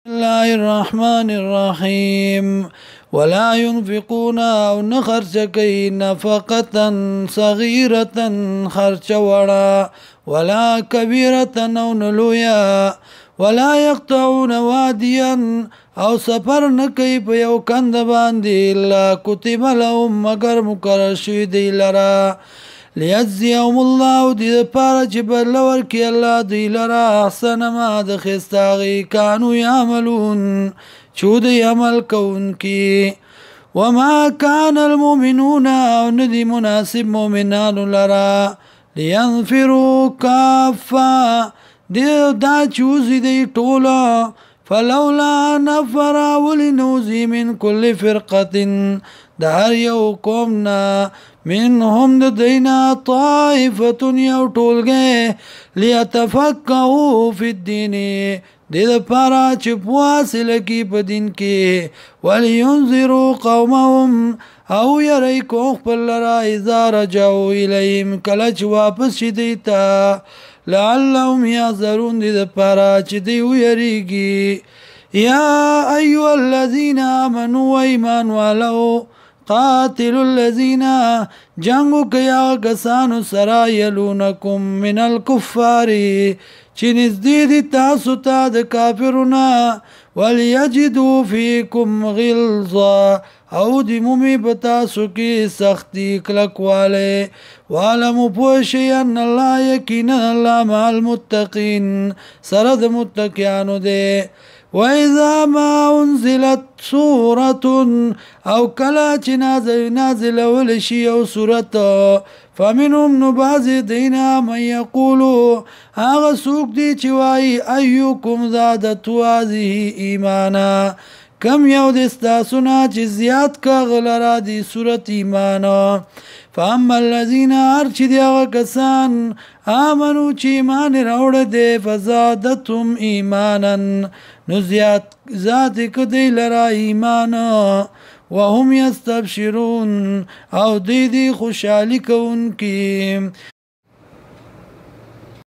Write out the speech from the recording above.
الله الرحمن الرحيم ولا ينفقون او نخرج كي نفقة صغيرة خرج وڑا ولا كبيرة او نلويا ولا يقطعون واديا او سفر نكي په یو کند باندې الا كتب لهم مگر مقرر شوی دی لرا ليجزيهم الله دي پاره چې بدل ورکړي الله دی لرا احسن ما د خستاغي كانوا يعملون چود عمل کوونکی وما كان المؤمنون او ندي مناسب مؤمنان لرا لينفروا كافة دي دا چوزي دي طولا فلولا نفر ولنوزي من كل فرقة دار یو قومنا منهم ددینا طائفة یو ټولګه ليتفقهوا في الدين د پارا چې پواسل کی په دین کې ولينذروا قومهم او يري کو خپل را اذا رجعوا اليهم کله چې واپس شي دیتا لعلهم يحذرون د پارا چې دی ويریږي يا ايها الذين امنوا ايمان ولو قاتلوا الذين جنگو کیا کسانو سرا یلونکم من الكفار چې نزدې دي تاسو ته د کافرونه وليجدوا فيكم غلظا او د مومي په تاسو کې سختي کلکواله وعلموا پوشي ان الله یقینا الله مع المتقين سره د متقینانو ده وَإِذَا مَا أُنزِلَتْ سُورَةٌ او کلا چې نازل ولشي او سورت فمنهم نبعض دینا من یقولو هغه سوک دی چې وای ایوکم زادت هذه ایمانا کم یو دستاسونا چې زیاد کا غلرا دی سورت ایمانا فاما الذين ارچ دی هغه کسان آمنو چې ایمان راوړ دی فزادتهم ایمانا نو ذات کدی لرا ایمان وهم یستبشرون او دی خوشحالی کون کی